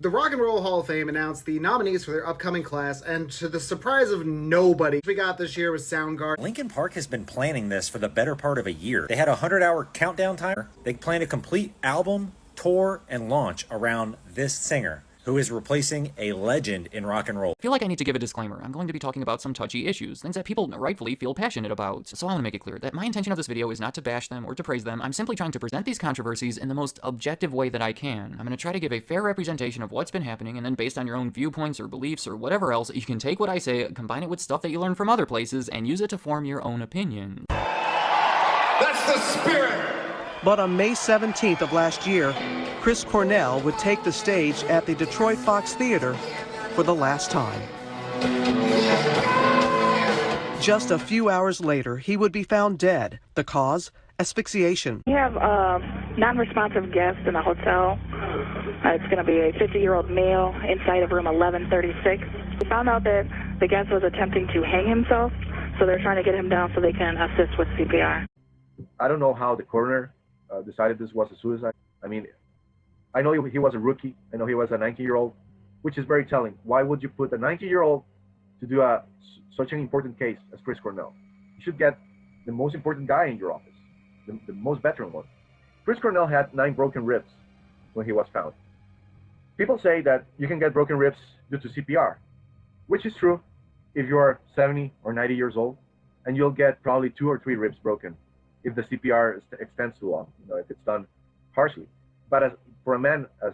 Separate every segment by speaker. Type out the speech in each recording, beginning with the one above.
Speaker 1: The Rock and Roll Hall of Fame announced the nominees for their upcoming class, and to the surprise of nobody, we got this year was Soundgarden.
Speaker 2: Linkin Park has been planning this for the better part of a year. They had a 100-hour countdown timer. They planned a complete album, tour, and launch around this singer, who is replacing a legend in rock and roll.
Speaker 3: I feel like I need to give a disclaimer. I'm going to be talking about some touchy issues, things that people rightfully feel passionate about. So I want to make it clear that my intention of this video is not to bash them or to praise them. I'm simply trying to present these controversies in the most objective way that I can. I'm going to try to give a fair representation of what's been happening, and then based on your own viewpoints or beliefs or whatever else, you can take what I say, combine it with stuff that you learn from other places, and use it to form your own opinion.
Speaker 4: That's the spirit!
Speaker 5: But on May 17th of last year, Chris Cornell would take the stage at the Detroit Fox Theater for the last time. Just a few hours later, he would be found dead. The cause? Asphyxiation.
Speaker 6: We have non-responsive guests in the hotel. It's going to be a 50-year-old male inside of room 1136. We found out that the guest was attempting to hang himself, so they're trying to get him down so they can assist with CPR.
Speaker 7: I don't know how the coroner decided this was a suicide. I mean, I know he was a rookie. I know he was a 19-year-old, which is very telling. Why would you put a 19-year-old to do such an important case as Chris Cornell? You should get the most important guy in your office, the most veteran one. Chris Cornell had 9 broken ribs when he was found. People say that you can get broken ribs due to CPR, which is true if you are 70 or 90 years old, and you'll get probably 2 or 3 ribs broken if the CPR extends too long, if it's done harshly. But for a man as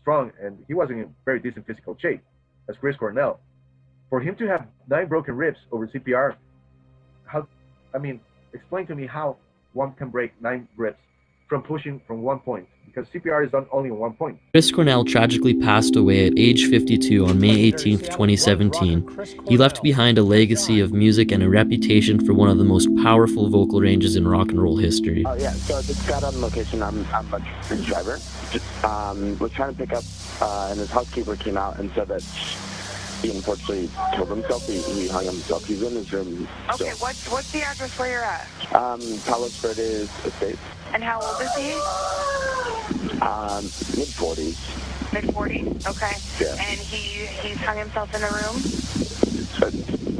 Speaker 7: strong, and he was in a very decent physical shape, as Chris Cornell, for him to have 9 broken ribs over CPR, explain to me how one can break 9 ribs from pushing from one point, because CPR is done only in one point.
Speaker 8: Chris Cornell tragically passed away at age 52 on May 18, 2017. He left behind a legacy of music and a reputation for one of the most powerful vocal ranges in rock and roll history.
Speaker 9: Yeah, so it's Scott on location. I'm a driver. Was trying to pick up, and his housekeeper came out and said that he unfortunately killed himself. He hung himself. He's in his room.
Speaker 6: Okay, what's the address where you're at?
Speaker 9: Palos Verdes Estate.
Speaker 6: And how old is he?
Speaker 9: Mid-40s.
Speaker 6: Mid-40s? Okay.
Speaker 9: Yeah.
Speaker 6: And he's hung himself in the room?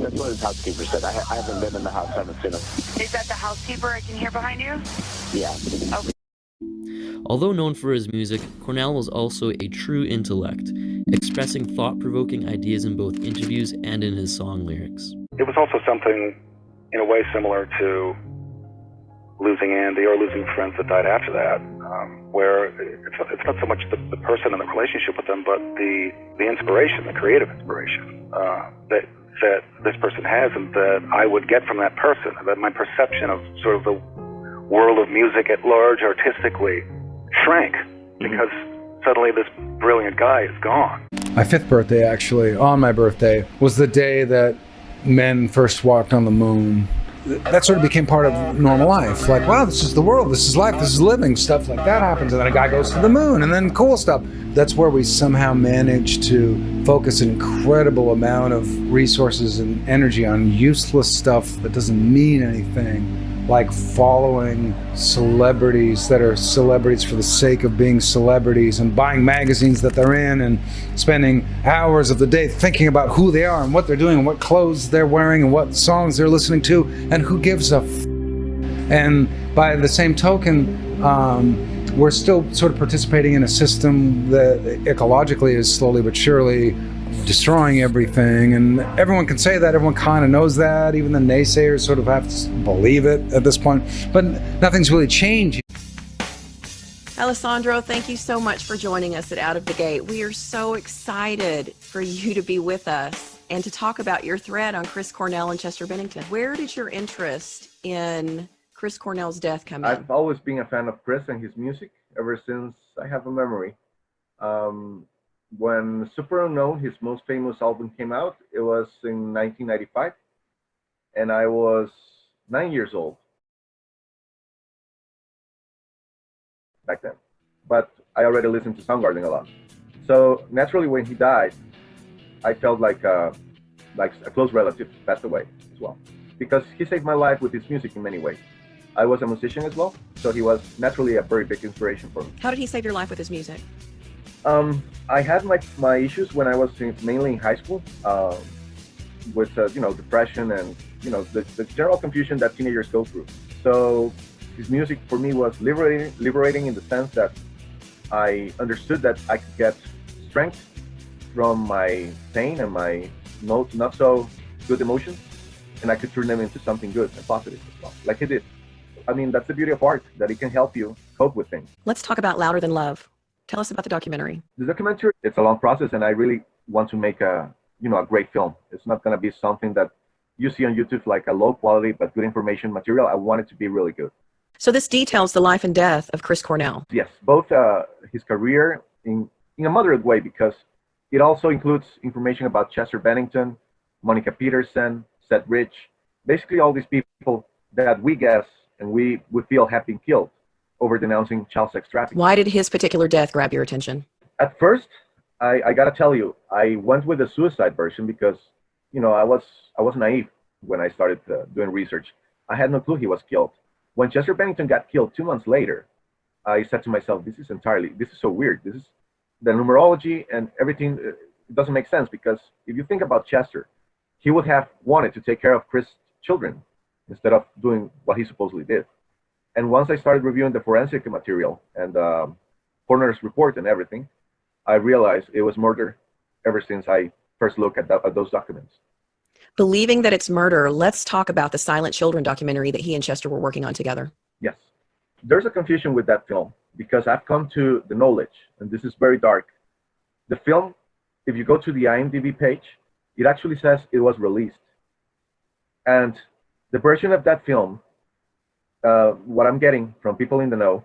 Speaker 9: That's what his housekeeper said. I haven't been in the house. I haven't seen him.
Speaker 6: Is that the housekeeper I can hear behind you?
Speaker 9: Yeah.
Speaker 6: Okay.
Speaker 8: Although known for his music, Cornell was also a true intellect, expressing thought-provoking ideas in both interviews and in his song lyrics.
Speaker 10: It was also something, in a way, similar to losing Andy or losing friends that died after that, where it's not so much the person and the relationship with them, but the inspiration, the creative inspiration that this person has and that I would get from that person, that my perception of sort of the world of music at large artistically shrank because suddenly this brilliant guy is gone.
Speaker 11: My 5th birthday, actually, on my birthday, was the day that men first walked on the moon. That sort of became part of normal life. Like, wow, this is the world, this is life, this is living. Stuff like that happens, and then a guy goes to the moon, and then cool stuff. That's where we somehow managed to focus an incredible amount of resources and energy on useless stuff that doesn't mean anything, like following celebrities that are celebrities for the sake of being celebrities, and buying magazines that they're in, and spending hours of the day thinking about who they are and what they're doing and what clothes they're wearing and what songs they're listening to and who gives a And by the same token, we're still sort of participating in a system that ecologically is slowly but surely destroying everything, and everyone can say that, everyone kind of knows that, even the naysayers sort of have to believe it at this point, but nothing's really changed.
Speaker 12: Alessandro, thank you so much for joining us at Out of the Gate. We are so excited for you to be with us and to talk about your thread on Chris Cornell and Chester Bennington. Where did your interest in Chris Cornell's death come in?
Speaker 7: I've always been a fan of Chris and his music ever since I have a memory. When Super Unknown, his most famous album, came out, it was in 1995, and I was 9 years old back then. But I already listened to Soundgarden a lot. So naturally, when he died, I felt like a close relative passed away as well, because he saved my life with his music in many ways. I was a musician as well, so he was naturally a very big inspiration for me.
Speaker 12: How did he save your life with his music?
Speaker 7: I had my issues when I was mainly in high school, with depression and the general confusion that teenagers go through. So his music for me was liberating in the sense that I understood that I could get strength from my pain and my not so good emotions, and I could turn them into something good and positive as well, like he did. I mean, that's the beauty of art, that it can help you cope with things.
Speaker 12: Let's talk about Louder Than Love. Tell us about the documentary.
Speaker 7: The documentary, it's a long process, and I really want to make a great film. It's not going to be something that you see on YouTube, like a low quality but good information material. I want it to be really good.
Speaker 12: So this details the life and death of Chris Cornell.
Speaker 7: Yes, both his career in a moderate way, because it also includes information about Chester Bennington, Monica Peterson, Seth Rich, basically all these people that we guess and we feel have been killed over denouncing child sex trafficking.
Speaker 12: Why did his particular death grab your attention?
Speaker 7: At first, I gotta tell you, I went with the suicide version because, I was naive when I started doing research. I had no clue he was killed. When Chester Bennington got killed 2 months later, I said to myself, this is so weird. This is the numerology and everything. It doesn't make sense, because if you think about Chester, he would have wanted to take care of Chris' children instead of doing what he supposedly did. And once I started reviewing the forensic material and coroner's report and everything, I realized it was murder ever since I first looked at those documents.
Speaker 12: Believing that it's murder, let's talk about the Silent Children documentary that he and Chester were working on together.
Speaker 7: Yes. There's a confusion with that film, because I've come to the knowledge, and this is very dark. The film, if you go to the IMDb page, it actually says it was released. And the version of that film, what I'm getting from people in the know,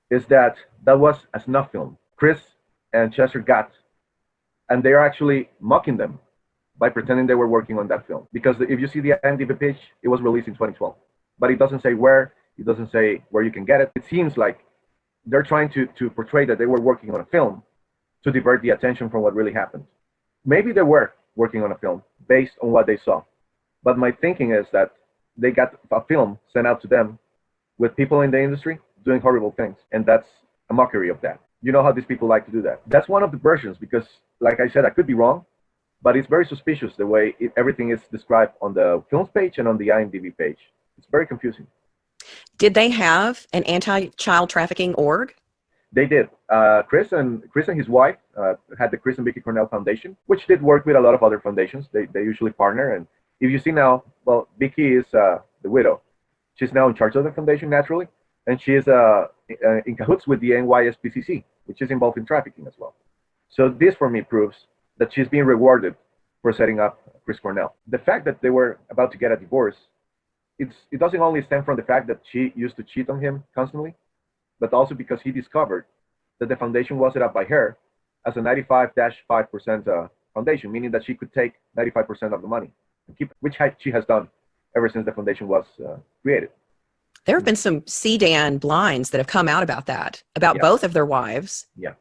Speaker 7: is that was a snuff film. Chris and Chester got, and they're actually mocking them by pretending they were working on that film. Because if you see the IMDb page, it was released in 2012. But it doesn't say where, it doesn't say where you can get it. It seems like they're trying to portray that they were working on a film to divert the attention from what really happened. Maybe they were working on a film based on what they saw. But my thinking is that they got a film sent out to them with people in the industry doing horrible things. And that's a mockery of that. You know how these people like to do that. That's one of the versions, because, like I said, I could be wrong, but it's very suspicious the way everything is described on the films page and on the IMDb page. It's very confusing.
Speaker 12: Did they have an anti-child trafficking org?
Speaker 7: They did. Chris and his wife had the Chris and Vicky Cornell Foundation, which did work with a lot of other foundations. They usually partner. And if you see now, well, Vicky is the widow. She's now in charge of the foundation, naturally. And she is in cahoots with the NYSPCC, which is involved in trafficking as well. So this, for me, proves that she's being rewarded for setting up Chris Cornell. The fact that they were about to get a divorce, it doesn't only stem from the fact that she used to cheat on him constantly, but also because he discovered that the foundation was set up by her as a 95-5% foundation, meaning that she could take 95% of the money and keep it, which she has done ever since the foundation was created.
Speaker 12: There have been some CDAN blinds that have come out about that, about both of their wives.
Speaker 7: Yeah.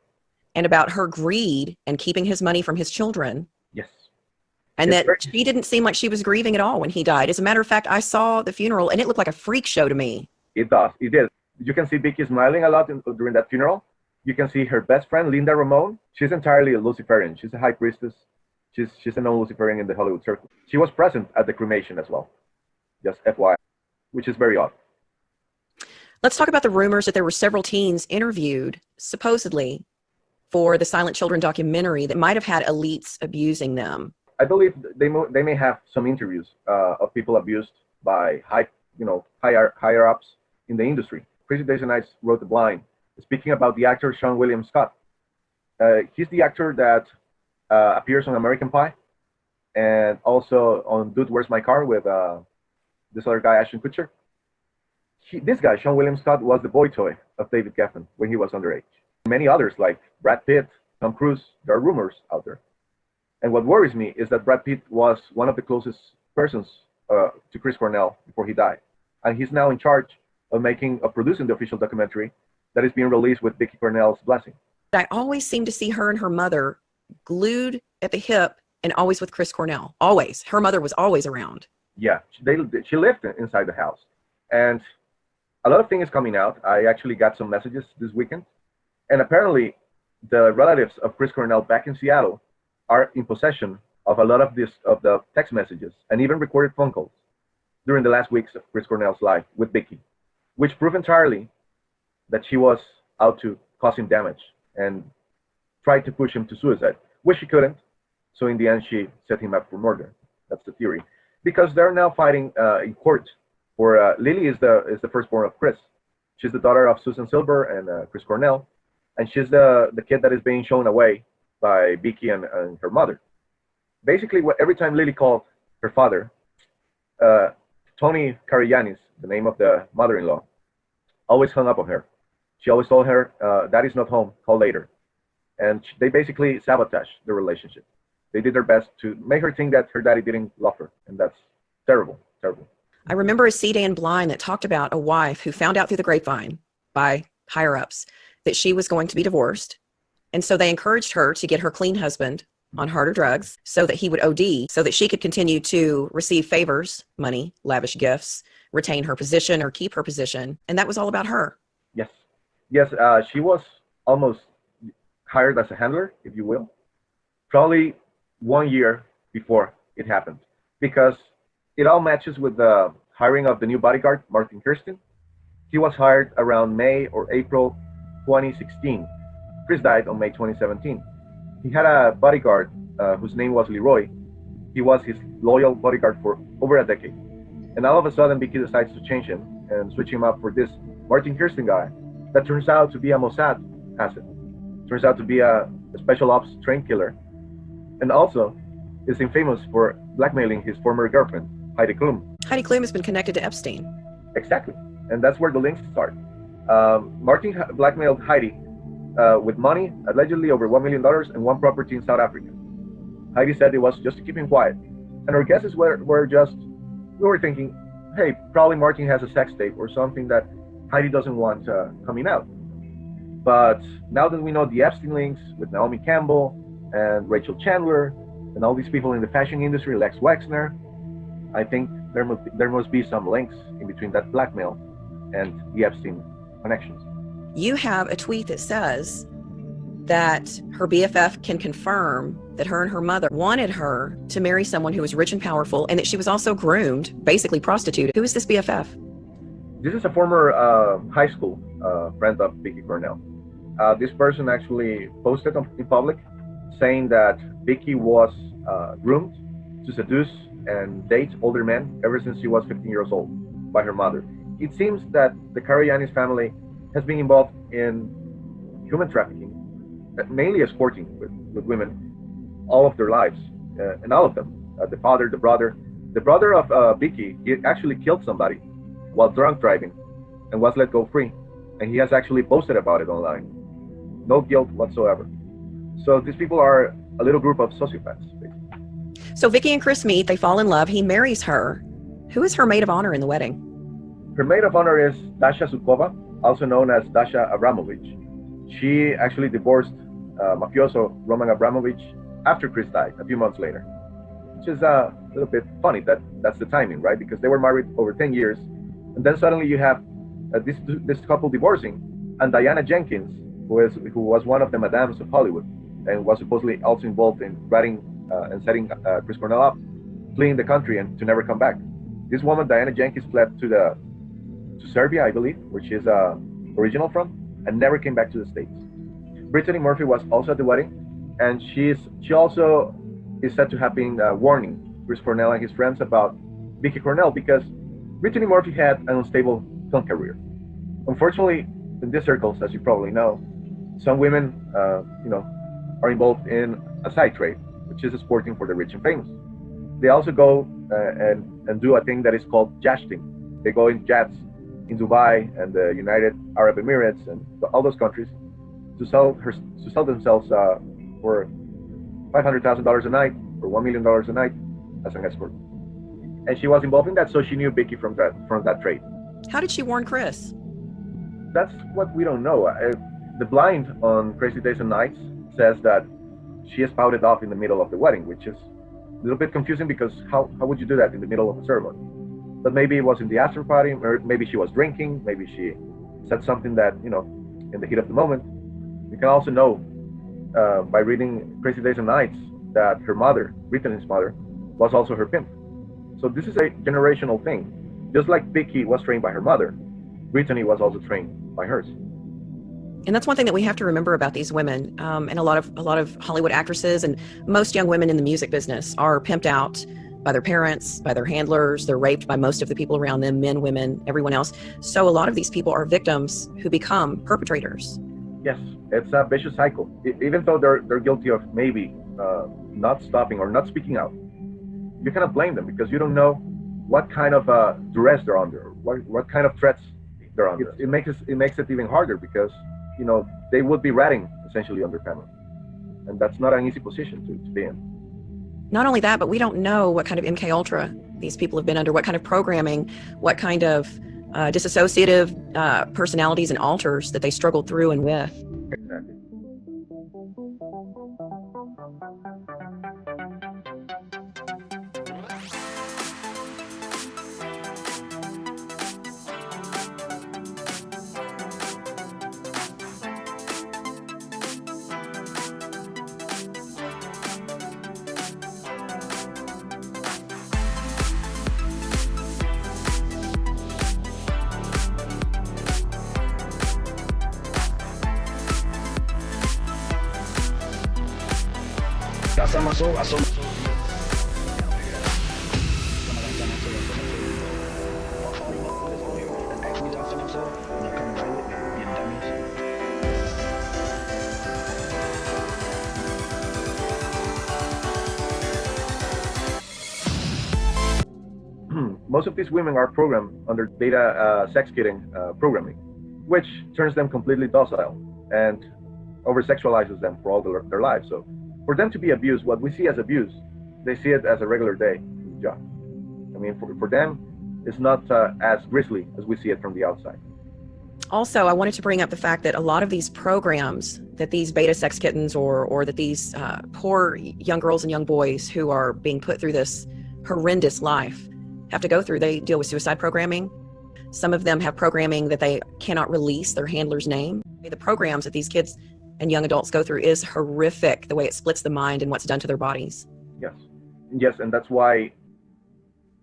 Speaker 12: And about her greed and keeping his money from his children.
Speaker 7: Yes.
Speaker 12: And that she didn't seem like she was grieving at all when he died. As a matter of fact, I saw the funeral and it looked like a freak show to me.
Speaker 7: It does. It did. You can see Vicky smiling a lot during that funeral. You can see her best friend, Linda Ramone. She's entirely a Luciferian. She's a high priestess. She's a known Luciferian in the Hollywood circle. She was present at the cremation as well. Just FYI, which is very odd.
Speaker 12: Let's talk about the rumors that there were several teens interviewed, supposedly, for the Silent Children documentary that might have had elites abusing them.
Speaker 7: I believe they may have some interviews of people abused by higher ups in the industry. Crazy Days and Nights wrote The Blind, speaking about the actor Sean William Scott. He's the actor that appears on American Pie and also on Dude, Where's My Car with this other guy, Ashton Kutcher. This guy, Sean William Scott, was the boy toy of David Geffen when he was underage. Many others like Brad Pitt, Tom Cruise, there are rumors out there. And what worries me is that Brad Pitt was one of the closest persons to Chris Cornell before he died. And he's now in charge of producing the official documentary that is being released with Vicky Cornell's blessing.
Speaker 12: I always seem to see her and her mother glued at the hip and always with Chris Cornell. Always. Her mother was always around.
Speaker 7: Yeah, she lived inside the house. And a lot of things coming out. I actually got some messages this weekend. And apparently, the relatives of Chris Cornell back in Seattle are in possession of a lot of the text messages and even recorded phone calls during the last weeks of Chris Cornell's life with Vicky, which prove entirely that she was out to cause him damage and tried to push him to suicide, which she couldn't. So in the end, she set him up for murder. That's the theory. Because they're now fighting in court for Lily is the firstborn of Chris. She's the daughter of Susan Silver and Chris Cornell, and she's the kid that is being shown away by Vicky and her mother. Basically, every time Lily called her father, Tony Karayanis, the name of the mother-in-law, always hung up on her. She always told her, "Daddy's not home, call later." And they basically sabotaged the relationship. They did their best to make her think that her daddy didn't love her, and that's terrible, terrible.
Speaker 12: I remember a C-Dan Blind that talked about a wife who found out through the grapevine by higher-ups that she was going to be divorced, and so they encouraged her to get her clean husband on harder drugs so that he would OD, so that she could continue to receive favors, money, lavish gifts, retain her position or keep her position, and that was all about her.
Speaker 7: Yes. She was almost hired as a handler, if you will, probably 1 year before it happened, because it all matches with the hiring of the new bodyguard, Martin Kirsten. He was hired around May or April 2016. Chris died on May 2017. He had a bodyguard whose name was Leroy. He was his loyal bodyguard for over a decade. And all of a sudden, Vicky decides to change him and switch him up for this Martin Kirsten guy that turns out to be a Mossad asset. Turns out to be a special ops trained killer. And also is infamous for blackmailing his former girlfriend, Heidi Klum.
Speaker 12: Heidi Klum has been connected to Epstein.
Speaker 7: Exactly. And that's where the links start. Martin blackmailed Heidi with money, allegedly over $1 million and one property in South Africa. Heidi said it was just to keep him quiet. And our guesses were just, we were thinking, hey, probably Martin has a sex tape or something that Heidi doesn't want coming out. But now that we know the Epstein links with Naomi Campbell and Rachel Chandler and all these people in the fashion industry, Lex Wexner, I think there must be some links in between that blackmail and the Epstein connections.
Speaker 12: You have a tweet that says that her BFF can confirm that her and her mother wanted her to marry someone who was rich and powerful, and that she was also groomed, basically prostituted. Who is this BFF?
Speaker 7: This is a former high school friend of Vicky Cornell. This person actually posted in public saying that Vicky was groomed to seduce and date older men ever since she was 15 years old by her mother. It seems that the Karayanis family has been involved in human trafficking, mainly escorting with women all of their lives, and all of them. The father, the brother of Vicky, he actually killed somebody while drunk driving and was let go free. And he has actually posted about it online. No guilt whatsoever. So these people are a little group of sociopaths. Basically.
Speaker 12: So Vicky and Chris meet, they fall in love, he marries her. Who is her maid of honor in the wedding?
Speaker 7: Her maid of honor is Dasha Sukova, also known as Dasha Abramovich. She actually divorced mafioso Roman Abramovich after Chris died, a few months later. Which is a little bit funny that's the timing, right? Because they were married over 10 years. And then suddenly you have this couple divorcing, and Diana Jenkins, who was one of the madams of Hollywood and was supposedly also involved in writing and setting Chris Cornell up, fleeing the country and to never come back. This woman, Diana Jenkins, fled to Serbia, I believe, where she is original from, and never came back to the States. Brittany Murphy was also at the wedding, and she also is said to have been warning Chris Cornell and his friends about Vicky Cornell, because Brittany Murphy had an unstable film career. Unfortunately, in these circles, as you probably know, some women, are involved in a side trade, which is escorting for the rich and famous. They also go and do a thing that is called jashting. They go in jets in Dubai and the United Arab Emirates and all those countries to sell themselves for $500,000 a night or $1 million a night as an escort. And she was involved in that, so she knew Vicky from that trade.
Speaker 12: How did she warn Chris?
Speaker 7: That's what we don't know. The blind on Crazy Days and Nights says that she spouted off in the middle of the wedding, which is a little bit confusing because how would you do that in the middle of a ceremony? But maybe it was in the after party, or maybe she was drinking, maybe she said something that, in the heat of the moment. We can also know by reading Crazy Days and Nights that her mother, Brittany's mother, was also her pimp. So this is a generational thing. Just like Vicky was trained by her mother, Brittany was also trained by hers.
Speaker 12: And that's one thing that we have to remember about these women, and a lot of Hollywood actresses and most young women in the music business are pimped out by their parents, by their handlers. They're raped by most of the people around them, men, women, everyone else. So a lot of these people are victims who become perpetrators.
Speaker 7: Yes, it's a vicious cycle. Even though they're guilty of maybe not stopping or not speaking out, you cannot blame them because you don't know what kind of duress they're under, what kind of threats they're under. It makes it even harder because they would be ratting essentially on their family, and that's not an easy position to be in.
Speaker 12: Not only that, but we don't know what kind of MK Ultra these people have been under, what kind of programming, what kind of disassociative personalities and alters that they struggled through and with.
Speaker 7: Exactly. Most of these women are programmed under data sex kitting programming, which turns them completely docile and over-sexualizes them for all their lives. So for them to be abused, what we see as abuse, they see it as a regular day job. I mean, for them, it's not as grisly as we see it from the outside.
Speaker 12: Also, I wanted to bring up the fact that a lot of these programs that these beta sex kittens or that these poor young girls and young boys who are being put through this horrendous life have to go through, they deal with suicide programming. Some of them have programming that they cannot release their handler's name. The programs that these kids and young adults go through is horrific, the way it splits the mind and what's done to their bodies.
Speaker 7: Yes, and that's why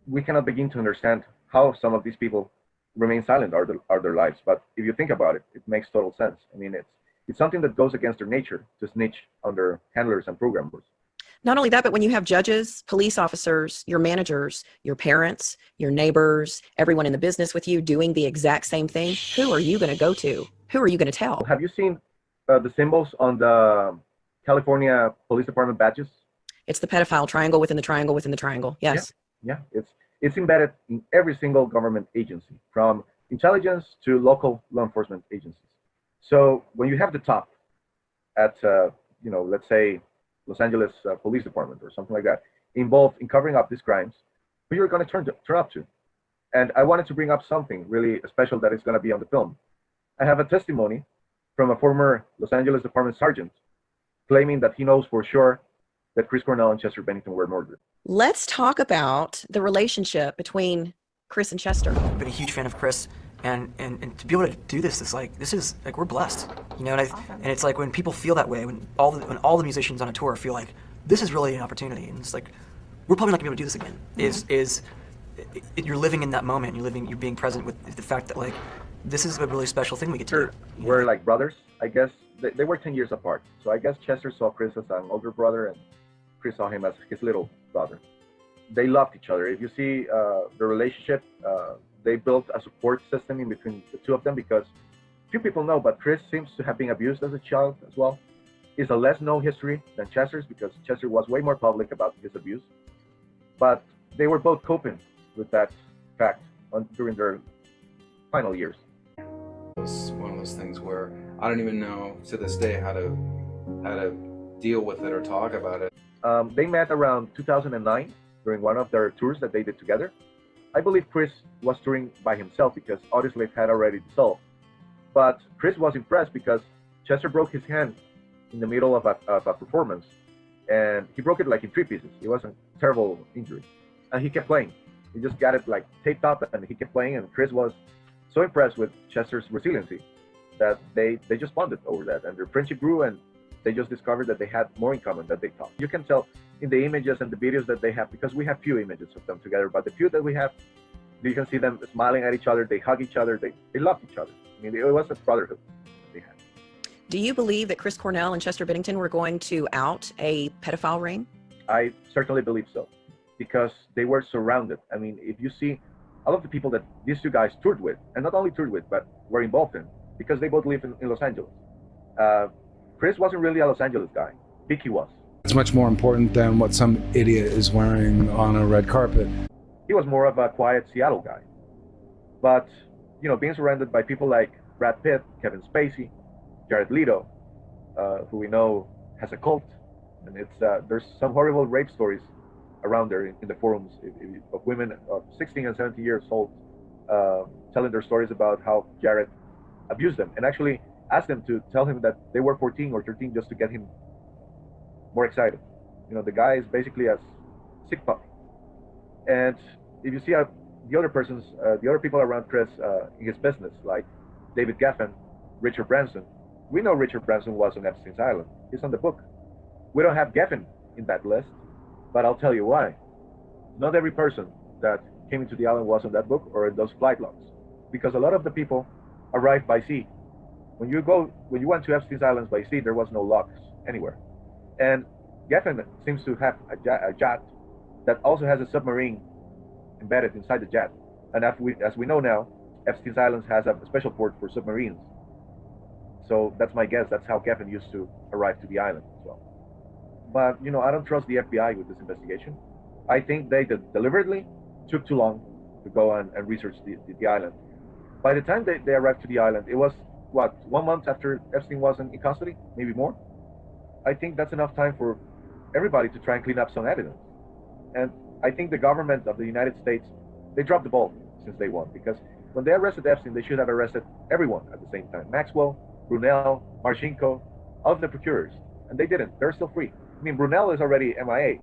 Speaker 7: we cannot begin to understand how some of these people remain silent are their lives. But if you think about it, it makes total sense. I mean, it's something that goes against their nature to snitch on their handlers and programmers.
Speaker 12: Not only that, but when you have judges, police officers, your managers, your parents, your neighbors, everyone in the business with you doing the exact same thing, who are you going to go to? Who are you going to tell?
Speaker 7: Have you seen the symbols on the California Police Department badges?
Speaker 12: It's the pedophile triangle within the triangle within the triangle. Yes.
Speaker 7: Yeah. It's embedded in every single government agency, from intelligence to local law enforcement agencies. So when you have the top at, let's say, Los Angeles Police Department or something like that, involved in covering up these crimes, who you're going to turn up to. And I wanted to bring up something really special that is going to be on the film. I have a testimony from a former Los Angeles Department sergeant claiming that he knows for sure that Chris Cornell and Chester Bennington were murdered.
Speaker 12: Let's talk about the relationship between Chris and Chester.
Speaker 13: I've been a huge fan of Chris, and to be able to do this is we're blessed, and it's like when people feel that way, when all the musicians on a tour feel like this is really an opportunity, and it's like we're probably not gonna be able to do this again. You're living in that moment, you're being present with the fact that like this is a really special thing we get to do.
Speaker 7: We're like brothers, I guess. They were 10 years apart, so I guess Chester saw Chris as an older brother, and Chris saw him as his little brother. They loved each other. If you see the relationship, they built a support system in between the two of them, because few people know, but Chris seems to have been abused as a child as well. It's a less known history than Chester's, because Chester was way more public about his abuse. But they were both coping with that fact during their final years.
Speaker 11: It was one of those things where I don't even know to this day how to deal with it or talk about it.
Speaker 7: They met around 2009 during one of their tours that they did together. I believe Chris was touring by himself because Audioslave had already dissolved. But Chris was impressed because Chester broke his hand in the middle of a performance, and he broke it like in 3 pieces. It was a terrible injury, and he kept playing. He just got it like taped up, and he kept playing. And Chris was so impressed with Chester's resiliency that they just bonded over that, and their friendship grew. And They just discovered that they had more in common than they thought. You can tell in the images and the videos that they have, because we have few images of them together, but the few that we have, you can see them smiling at each other, they hug each other, they love each other. I mean, it was a brotherhood they had.
Speaker 12: Do you believe that Chris Cornell and Chester Bennington were going to out a pedophile ring?
Speaker 7: I certainly believe so, because they were surrounded. I mean, if you see all of the people that these two guys toured with, and not only toured with, but were involved in, because they both live in Los Angeles. Chris wasn't really a Los Angeles guy. Vicky was.
Speaker 11: It's much more important than what some idiot is wearing on a red carpet.
Speaker 7: He was more of a quiet Seattle guy. But, you know, being surrounded by people like Brad Pitt, Kevin Spacey, Jared Leto, who we know has a cult, and there's some horrible rape stories around there in the forums of women of 16 and 17 years old telling their stories about how Jared abused them, and actually asked them to tell him that they were 14 or 13 just to get him more excited. You know, the guy is basically a sick puppy. And if you see the other people around Chris in his business, like David Geffen, Richard Branson, we know Richard Branson was on Epstein's Island. He's on the book. We don't have Geffen in that list, but I'll tell you why. Not every person that came into the island was on that book or in those flight logs, because a lot of the people arrived by sea. When you went to Epstein's Islands by sea, there was no logs anywhere. And Geffen seems to have a jet that also has a submarine embedded inside the jet. And as we know now, Epstein's Islands has a special port for submarines. So that's my guess. That's how Geffen used to arrive to the island as well. But, you know, I don't trust the FBI with this investigation. I think they deliberately took too long to go and research the island. By the time they arrived to the island, it was, 1 month after Epstein was in custody, maybe more? I think that's enough time for everybody to try and clean up some evidence. And I think the government of the United States, they dropped the ball since day one, because when they arrested Epstein, they should have arrested everyone at the same time. Maxwell, Brunel, Marchenko, all of the procurers. And they didn't. They're still free. I mean, Brunel is already MIA.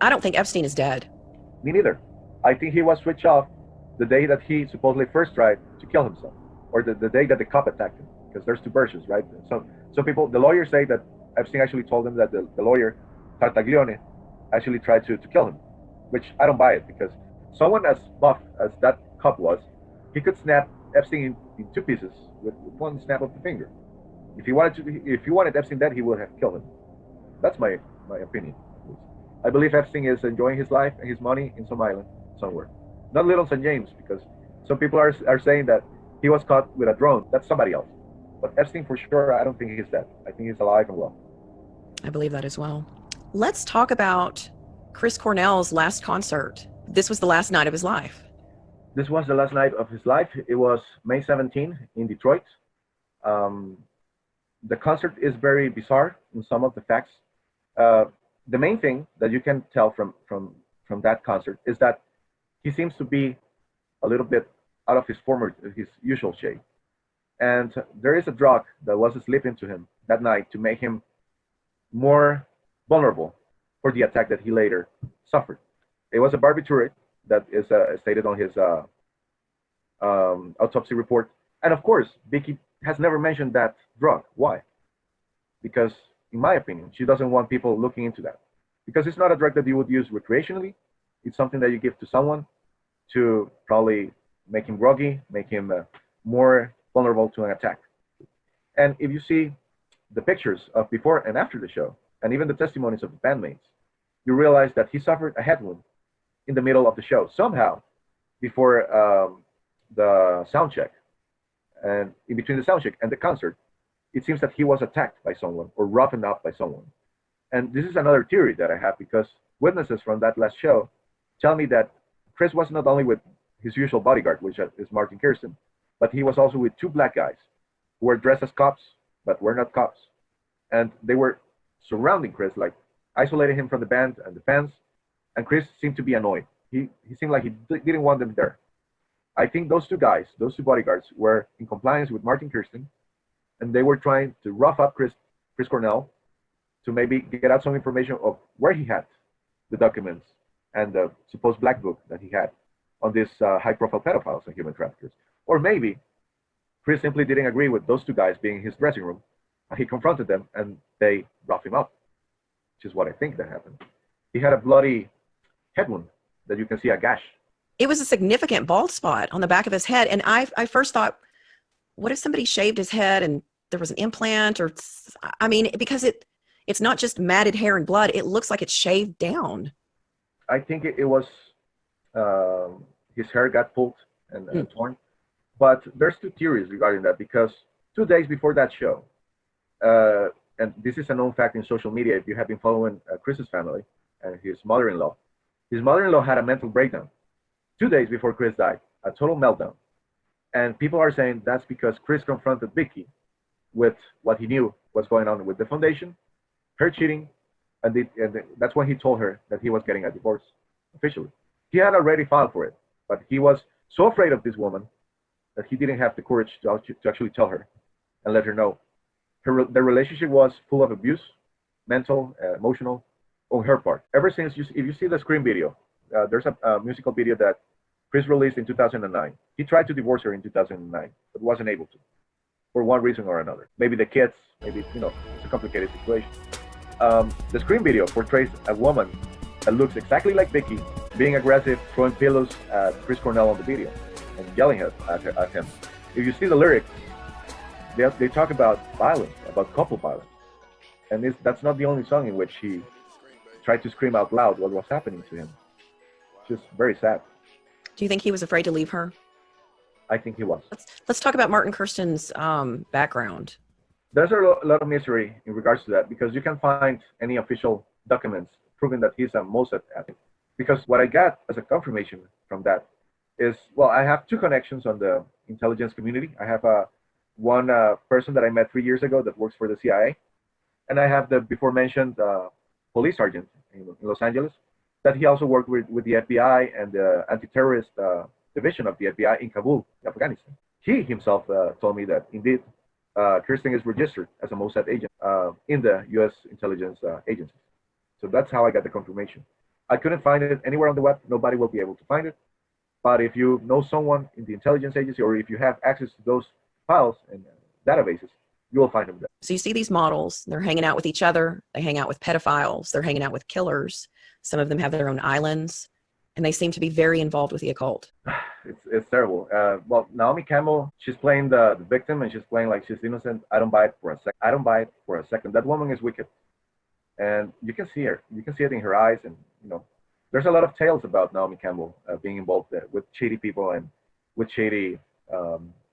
Speaker 12: I don't think Epstein is dead.
Speaker 7: Me neither. I think he was switched off the day that he supposedly first tried to kill himself, or the day that the cop attacked him, because there's two versions, right? Some people, the lawyers say that Epstein actually told him that the lawyer, Tartaglione, actually tried to kill him, which I don't buy it, because someone as buff as that cop was, he could snap Epstein in two pieces with one snap of the finger. If he wanted Epstein dead, he would have killed him. That's my opinion. I believe Epstein is enjoying his life and his money in some island somewhere. Not Little St. James, because some people are saying that he was caught with a drone. That's somebody else. But Epstein, for sure, I don't think he's dead. I think he's alive and well.
Speaker 12: I believe that as well. Let's talk about Chris Cornell's last concert. This was the last night of his life.
Speaker 7: This was the last night of his life. It was May 17 in Detroit. The concert is very bizarre in some of the facts. The main thing that you can tell from that concert is that he seems to be a little bit out of his usual shape. And there is a drug that was slipped into him that night to make him more vulnerable for the attack that he later suffered. It was a barbiturate that is stated on his autopsy report. And of course, Vicky has never mentioned that drug. Why? Because, in my opinion, she doesn't want people looking into that. Because it's not a drug that you would use recreationally. It's something that you give to someone to probably make him groggy, make him more vulnerable to an attack. And if you see the pictures of before and after the show, and even the testimonies of the bandmates, you realize that he suffered a head wound in the middle of the show somehow before the sound check. And in between the sound check and the concert, it seems that he was attacked by someone or roughened up by someone. And this is another theory that I have, because witnesses from that last show tell me that Chris was not only with his usual bodyguard, which is Martin Kirsten, but he was also with two black guys who were dressed as cops, but were not cops. And they were surrounding Chris, like isolating him from the band and the fans. And Chris seemed to be annoyed. He seemed like he didn't want them there. I think those two guys, those two bodyguards, were in compliance with Martin Kirsten, and they were trying to rough up Chris Cornell to maybe get out some information of where he had the documents and the supposed black book that he had on these high-profile pedophiles and human traffickers. Or maybe Chris simply didn't agree with those two guys being in his dressing room. He confronted them, and they roughed him up, which is what I think that happened. He had a bloody head wound that you can see a gash.
Speaker 12: It was a significant bald spot on the back of his head. And I first thought, what if somebody shaved his head and there was an implant? Or, I mean, because it's not just matted hair and blood. It looks like it's shaved down.
Speaker 7: I think it was his hair got pulled and torn. But there's two theories regarding that, because 2 days before that show, and this is a known fact in social media if you have been following Chris's family and his mother-in-law had a mental breakdown 2 days before Chris died, a total meltdown. And people are saying that's because Chris confronted Vicky with what he knew was going on with the foundation, her cheating, and that's when he told her that he was getting a divorce officially. He had already filed for it, but he was so afraid of this woman that he didn't have the courage to actually tell her and let her know. The relationship was full of abuse, mental, emotional, on her part. Ever since, if you see the Scream video, there's a musical video that Chris released in 2009. He tried to divorce her in 2009, but wasn't able to, for one reason or another. Maybe the kids, maybe, it's a complicated situation. The Scream video portrays a woman that looks exactly like Vicky, being aggressive, throwing pillows at Chris Cornell on the video, and yelling at him. If you see the lyrics, they talk about violence, about couple violence. And that's not the only song in which he tried to scream out loud what was happening to him. Just very sad.
Speaker 12: Do you think he was afraid to leave her?
Speaker 7: I think he was.
Speaker 12: Let's talk about Martin Kirsten's background.
Speaker 7: There's a lot of mystery in regards to that, because you can find any official documents proving that he's a Mossad addict. Because what I got as a confirmation from that is, well, I have two connections on the intelligence community. I have one person that I met 3 years ago that works for the CIA, and I have the before mentioned police sergeant in Los Angeles that he also worked with the FBI and the anti-terrorist division of the FBI in Kabul, Afghanistan. He himself told me that indeed Kirsten is registered as a Mossad agent in the U.S. intelligence agencies. So that's how I got the confirmation. I couldn't find it anywhere on the web. Nobody will be able to find it. But if you know someone in the intelligence agency, or if you have access to those files and databases, you will find them there.
Speaker 12: So you see these models, they're hanging out with each other. They hang out with pedophiles. They're hanging out with killers. Some of them have their own islands, and they seem to be very involved with the occult.
Speaker 7: It's terrible. Well, Naomi Campbell, she's playing the victim, and she's playing like she's innocent. I don't buy it for a second. I don't buy it for a second. That woman is wicked. And you can see her. You can see it in her eyes. And, there's a lot of tales about Naomi Campbell being involved with shady people and with shady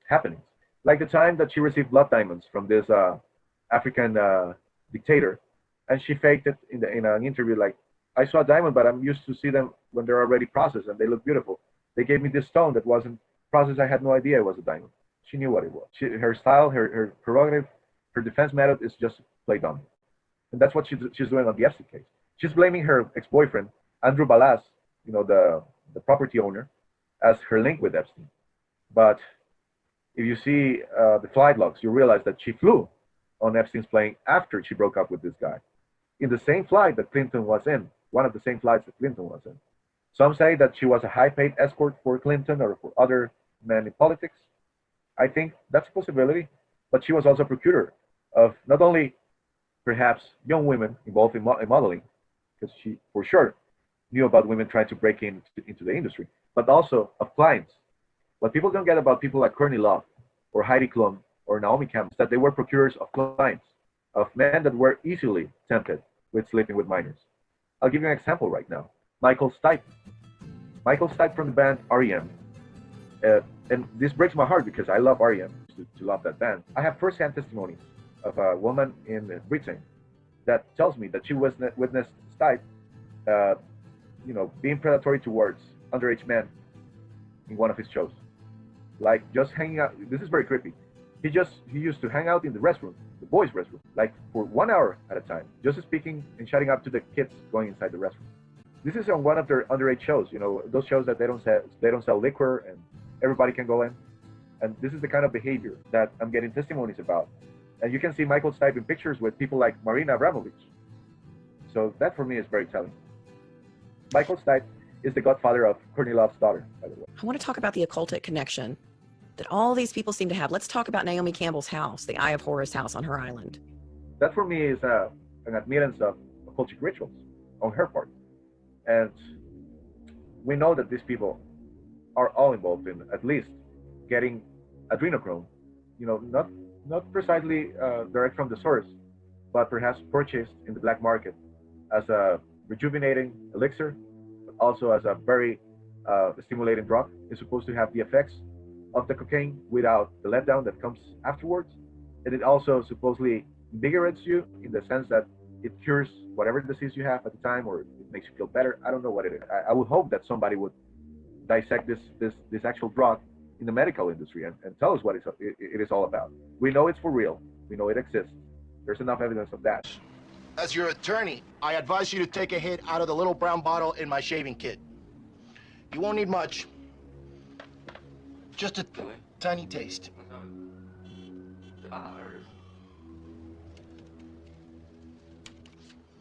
Speaker 7: happenings. Like the time that she received blood diamonds from this African dictator, and she faked it in an interview like, I saw a diamond, but I'm used to see them when they're already processed and they look beautiful. They gave me this stone that wasn't processed. I had no idea it was a diamond. She knew what it was. Her style, her prerogative, her defense method is just play dumb. And that's what she's doing on the Epstein case. She's blaming her ex-boyfriend, Andrew Balas, the property owner, as her link with Epstein. But if you see the flight logs, you realize that she flew on Epstein's plane after she broke up with this guy, in the same flight that Clinton was in, one of the same flights that Clinton was in. Some say that she was a high-paid escort for Clinton or for other men in politics. I think that's a possibility, but she was also a procurator of not only perhaps young women involved in modeling, because she for sure knew about women trying to break into the industry, but also of clients What people don't get about people like Courtney Love or Heidi Klum or Naomi Campbell is that they were procurers of clients, of men that were easily tempted with sleeping with minors. I'll give you an example right now. Michael Stipe. Michael Stipe from the band REM. And this breaks my heart because I love REM, to love that band. I have first-hand testimonies of a woman in Britain that tells me that she witnessed Stipe, being predatory towards underage men in one of his shows. Like just hanging out. This is very creepy. He used to hang out in the restroom, the boys' restroom, like for 1 hour at a time, just speaking and shouting up to the kids going inside the restroom. This is on one of their underage shows. Those shows that they don't sell liquor and everybody can go in. And this is the kind of behavior that I'm getting testimonies about. And you can see Michael Stipe in pictures with people like Marina Abramovich. So that for me is very telling. Michael Stipe is the godfather of Courtney Love's daughter, by the way.
Speaker 12: I want to talk about the occultic connection that all these people seem to have. Let's talk about Naomi Campbell's house, the Eye of Horus house on her island.
Speaker 7: That for me is an admittance of occultic rituals on her part. And we know that these people are all involved in at least getting adrenochrome, not precisely direct from the source, but perhaps purchased in the black market as a rejuvenating elixir, but also as a very stimulating drug. It's supposed to have the effects of the cocaine without the letdown that comes afterwards. And it also supposedly invigorates you in the sense that it cures whatever disease you have at the time, or it makes you feel better. I don't know what it is. I would hope that somebody would dissect this actual drug in the medical industry and tell us what it is all about. We know it's for real. We know it exists. There's enough evidence of that.
Speaker 14: As your attorney, I advise you to take a hit out of the little brown bottle in my shaving kit. You won't need much. Just a tiny taste.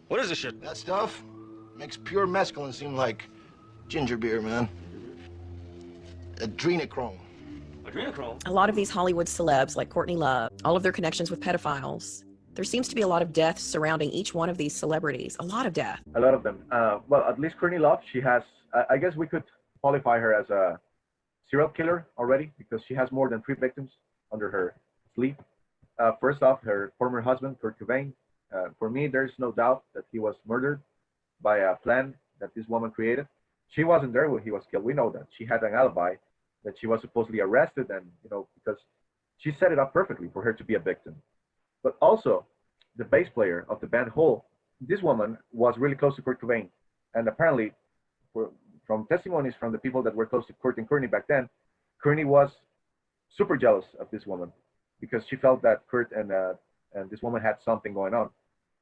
Speaker 15: What is this shit?
Speaker 14: That stuff makes pure mescaline seem like ginger beer, man. Adrenochrome.
Speaker 15: Adrenochrome?
Speaker 12: A lot of these Hollywood celebs, like Courtney Love, all of their connections with pedophiles, there seems to be a lot of deaths surrounding each one of these celebrities. A lot of death.
Speaker 7: A lot of them. Well, at least Courtney Love, she has, I guess we could qualify her as a serial killer already, because she has more than 3 victims under her sleeve. First off, her former husband, Kurt Cobain. For me, there's no doubt that he was murdered by a plan that this woman created. She wasn't there when he was killed. We know that. She had an alibi that she was supposedly arrested, and because she set it up perfectly for her to be a victim. But also, the bass player of the band Hole, this woman was really close to Kurt Cobain, and apparently, from testimonies from the people that were close to Kurt and Courtney back then, Courtney was super jealous of this woman because she felt that Kurt and this woman had something going on.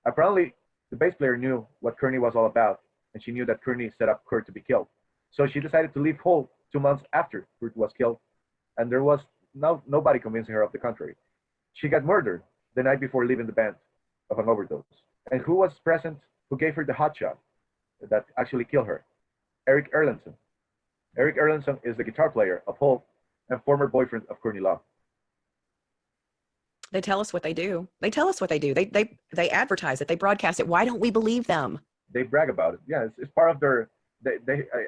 Speaker 7: Apparently, the bass player knew what Courtney was all about, and she knew that Courtney set up Kurt to be killed. So she decided to leave Hole 2 months after Kurt was killed, and there was nobody convincing her of the contrary. She got murdered the night before leaving the band of an overdose. And who was present, who gave her the hot shot that actually killed her? Eric Erlandson. Eric Erlandson is the guitar player of Hole and former boyfriend of Courtney Love.
Speaker 12: They tell us what they do. They tell us what they do. They advertise it. They broadcast it. Why don't we believe them?
Speaker 7: They brag about it. Yeah, it's part of their.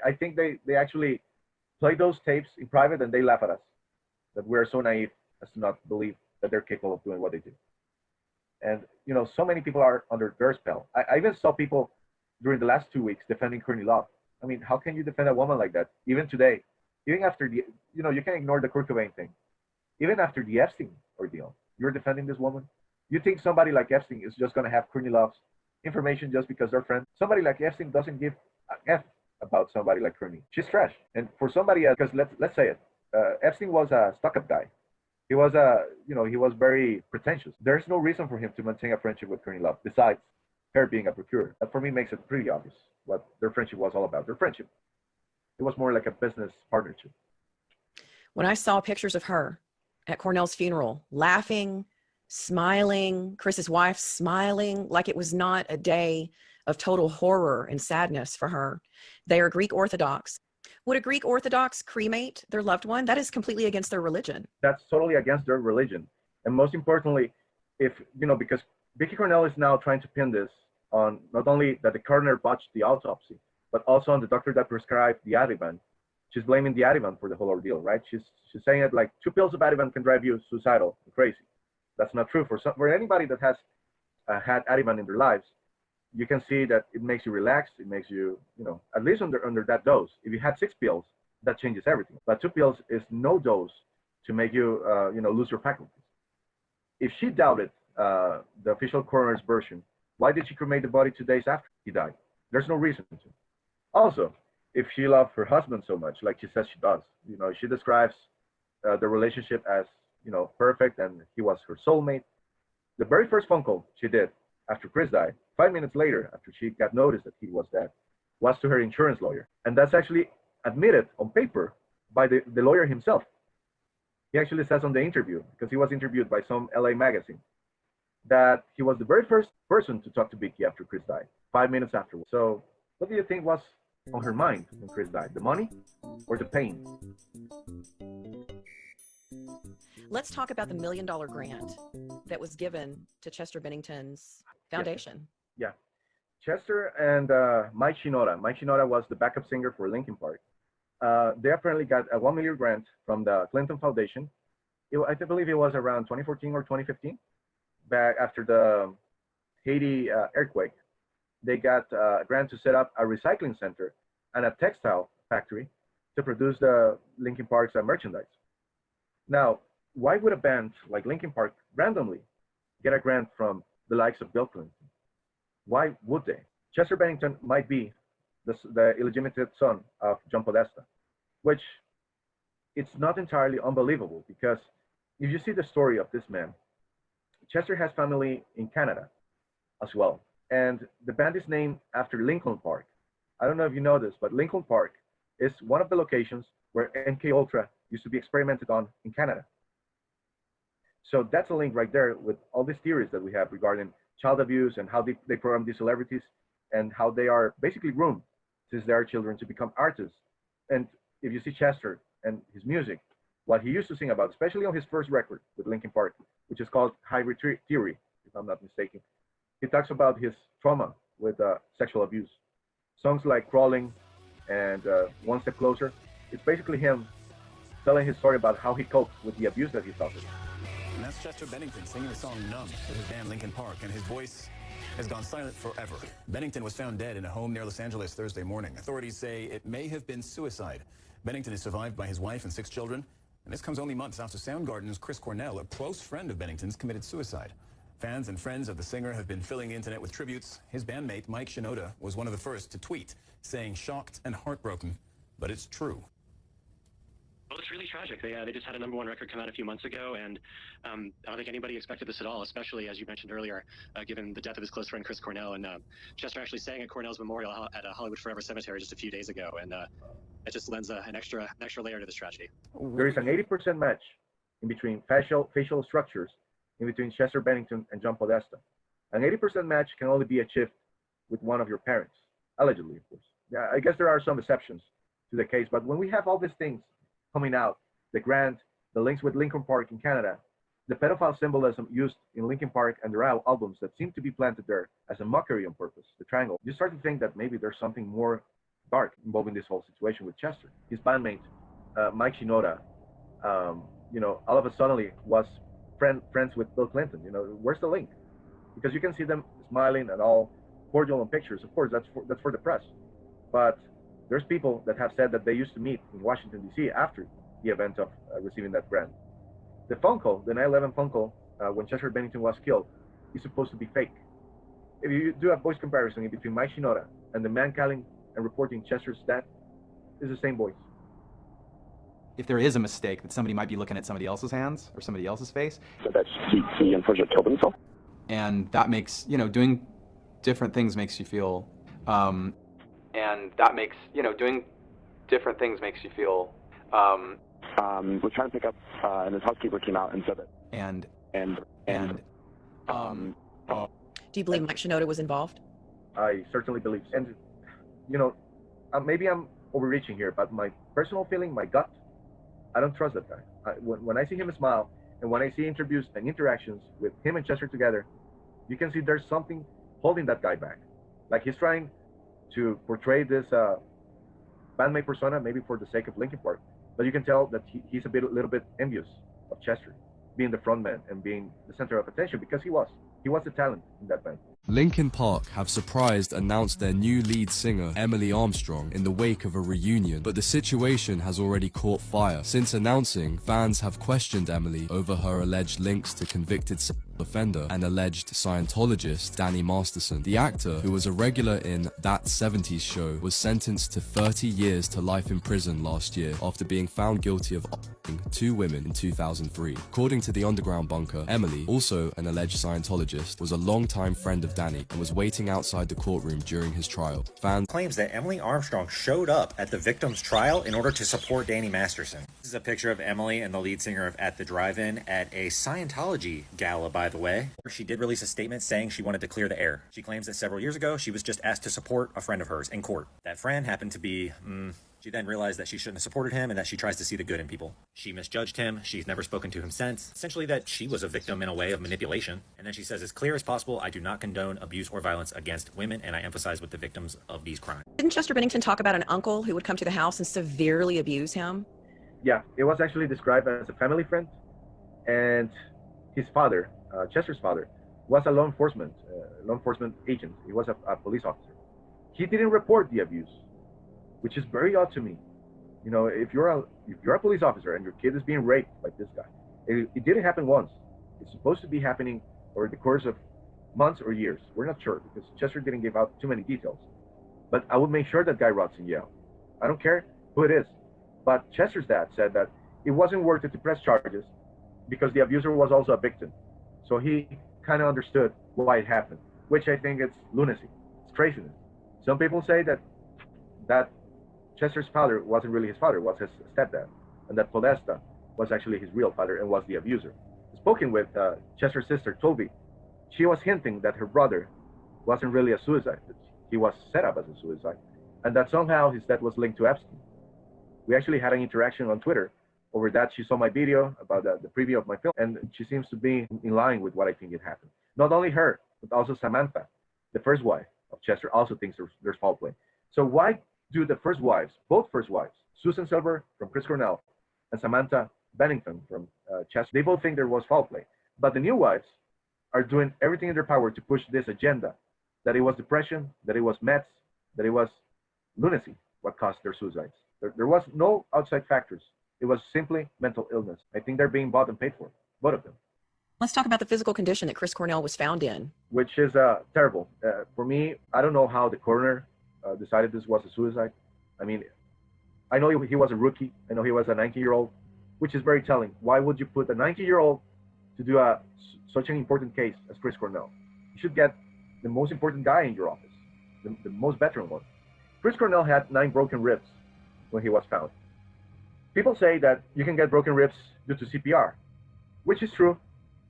Speaker 7: I think they actually play those tapes in private, and they laugh at us that we're so naive as to not believe that they're capable of doing what they do. And so many people are under their spell. I even saw people during the last 2 weeks defending Courtney Love. I mean, how can you defend a woman like that? Even today, even after the, you can ignore the Kurt Cobain thing. Even after the Epstein ordeal, you're defending this woman. You think somebody like Epstein is just going to have Courtney Love's information just because they're friends? Somebody like Epstein doesn't give a F about somebody like Courtney. She's trash. And for somebody else, because let's say it, Epstein was a stuck-up guy. He was he was very pretentious. There's no reason for him to maintain a friendship with Courtney Love besides her being a procurer. That for me makes it pretty obvious what their friendship was all about. Their friendship. It was more like a business partnership.
Speaker 12: When I saw pictures of her at Cornell's funeral, laughing, smiling, Chris's wife smiling, like it was not a day of total horror and sadness for her. They are Greek Orthodox. Would a Greek Orthodox cremate their loved one? That is completely against their religion.
Speaker 7: That's totally against their religion. And most importantly, because Vicky Cornell is now trying to pin this on not only that the coroner botched the autopsy, but also on the doctor that prescribed the Ativan she's blaming the Ativan for the whole ordeal, right? She's saying it like 2 pills of Ativan can drive you suicidal, crazy. That's not true. For anybody that has had Ativan in their lives, you can see that it makes you relax. It makes you, at least under that dose. If you had 6 pills, that changes everything. But 2 pills is no dose to make you, lose your faculties. If she doubted the official coroner's version, why did she cremate the body 2 days after he died? There's no reason to. Also, if she loved her husband so much, like she says she does, she describes the relationship as, perfect, and he was her soulmate. The very first phone call she did after Chris died, 5 minutes later, after she got notice that he was dead, was to her insurance lawyer. And that's actually admitted on paper by the lawyer himself. He actually says on the interview, because he was interviewed by some LA magazine, that he was the very first person to talk to Vicky after Chris died, 5 minutes afterwards. So what do you think was on her mind when Chris died? The money or the pain?
Speaker 12: Let's talk about the $1 million grant that was given to Chester Bennington's foundation.
Speaker 7: Yeah. Chester and Mike Shinoda. Mike Shinoda was the backup singer for Linkin Park. They apparently got a $1 million grant from the Clinton Foundation. I believe it was around 2014 or 2015, back after the Haiti earthquake. They got a grant to set up a recycling center and a textile factory to produce the Linkin Park's merchandise. Now, why would a band like Linkin Park randomly get a grant from the likes of Bill Clinton? Why would they? Chester Bennington might be the illegitimate son of John Podesta, which it's not entirely unbelievable, because if you see the story of this man, Chester has family in Canada as well. And the band is named after Lincoln Park. I don't know if you know this, but Lincoln Park is one of the locations where MK Ultra used to be experimented on in Canada. So that's a link right there with all these theories that we have regarding child abuse and how they program these celebrities and how they are basically groomed since they are children to become artists. And if you see Chester and his music, what he used to sing about, especially on his first record with Linkin Park, which is called Hybrid Theory, if I'm not mistaken, he talks about his trauma with sexual abuse. Songs like Crawling and One Step Closer, it's basically him telling his story about how he coped with the abuse that he suffered.
Speaker 16: And that's Chester Bennington singing the song Numb with his band Linkin Park, and his voice has gone silent forever. Bennington was found dead in a home near Los Angeles Thursday morning. Authorities say it may have been suicide. Bennington is survived by his wife and 6 children, and this comes only months after Soundgarden's Chris Cornell, a close friend of Bennington's, committed suicide. Fans and friends of the singer have been filling the internet with tributes. His bandmate, Mike Shinoda, was one of the first to tweet, saying shocked and heartbroken, but it's true.
Speaker 15: Well, it's really tragic. They just had a #1 record come out a few months ago, and I don't think anybody expected this at all, especially, as you mentioned earlier, given the death of his close friend Chris Cornell. And Chester actually sang at Cornell's memorial at Hollywood Forever Cemetery just a few days ago, and it just lends an extra layer to this tragedy.
Speaker 7: There is an 80% match in between facial structures in between Chester Bennington and John Podesta. An 80% match can only be achieved with one of your parents, allegedly, of course. Yeah, I guess there are some exceptions to the case, but when we have all these things coming out, the grant, the links with Linkin Park in Canada, the pedophile symbolism used in Linkin Park and their albums that seem to be planted there as a mockery on purpose, the triangle, you start to think that maybe there's something more dark involving this whole situation with Chester. His bandmate, Mike Shinoda, all of a sudden was friends with Bill Clinton. Where's the link? Because you can see them smiling and all cordial on pictures. Of course, that's for the press. But there's people that have said that they used to meet in Washington, D.C. after the event of receiving that grant. The phone call, the 9/11 phone call, when Chester Bennington was killed, is supposed to be fake. If you do a voice comparison between Mike Shinoda and the man calling and reporting Chester's death, it's the same voice.
Speaker 17: If there is a mistake, that somebody might be looking at somebody else's hands or somebody else's face.
Speaker 9: So that he unfortunately killed himself?
Speaker 17: And that makes, doing different things makes you feel, and that makes, doing different things makes you feel,
Speaker 9: we're trying to pick up, and his housekeeper came out and said that.
Speaker 12: Do you believe Mike Shinoda was involved?
Speaker 7: I certainly believe. And, maybe I'm overreaching here, but my personal feeling, my gut, I don't trust that guy. When I see him smile, and when I see interviews and interactions with him and Chester together, you can see there's something holding that guy back. Like he's trying to portray this bandmate persona, maybe for the sake of Linkin Park, but you can tell that he's a little bit envious of Chester being the frontman and being the center of attention, because he was the talent in that band.
Speaker 18: Linkin Park have surprised announced their new lead singer, Emily Armstrong, in the wake of a reunion, but the situation has already caught fire. Since announcing, fans have questioned Emily over her alleged links to convicted offender and alleged Scientologist Danny Masterson. The actor, who was a regular in That 70s Show, was sentenced to 30 years to life in prison last year after being found guilty of two women in 2003. According to the Underground Bunker, Emily, also an alleged Scientologist, was a longtime friend of Danny and was waiting outside the courtroom during his trial. Fans
Speaker 2: claims that Emily Armstrong showed up at the victim's trial in order to support Danny Masterson. This is a picture of Emily and the lead singer of At the Drive-In at a Scientology gala, by the way. She did release a statement saying she wanted to clear the air. She claims that several years ago, she was just asked to support a friend of hers in court. That friend happened to be, she then realized that she shouldn't have supported him and that she tries to see the good in people. She misjudged him. She's never spoken to him since. Essentially that she was a victim in a way of manipulation. And then she says, as clear as possible, I do not condone abuse or violence against women, and I emphasize with the victims of these crimes.
Speaker 12: Didn't Chester Bennington talk about an uncle who would come to the house and severely abuse him?
Speaker 7: Yeah, it was actually described as a family friend, and his father, Chester's father, was a law enforcement agent. He was a police officer. He didn't report the abuse, which is very odd to me. You know, if you're a police officer and your kid is being raped by this guy, it didn't happen once. It's supposed to be happening over the course of months or years. We're not sure because Chester didn't give out too many details. But I would make sure that guy rots in jail. I don't care who it is. But Chester's dad said that it wasn't worth it to press charges because the abuser was also a victim. So he kind of understood why it happened, which I think it's lunacy. It's craziness. Some people say that Chester's father wasn't really his father, it was his stepdad, and that Podesta was actually his real father and was the abuser. Spoken with Chester's sister, Toby, she was hinting that her brother wasn't really a suicide, that he was set up as a suicide, and that somehow his death was linked to Epstein. We actually had an interaction on Twitter over that. She saw my video about the preview of my film, and she seems to be in line with what I think it happened. Not only her, but also Samantha, the first wife of Chester, also thinks there's foul play. So why do the first wives, both first wives, Susan Silver from Chris Cornell and Samantha Bennington from Chester, they both think there was foul play. But the new wives are doing everything in their power to push this agenda, that it was depression, that it was meds, that it was lunacy what caused their suicides. There was no outside factors. It was simply mental illness. I think they're being bought and paid for, both of them.
Speaker 12: Let's talk about the physical condition that Chris Cornell was found in.
Speaker 7: Which is terrible. For me, I don't know how the coroner decided this was a suicide. I mean, I know he was a rookie. I know he was a 19-year-old, which is very telling. Why would you put a 19-year-old to do such an important case as Chris Cornell? You should get the most important guy in your office, the most veteran one. Chris Cornell had 9 broken ribs when he was found. People say that you can get broken ribs due to CPR, which is true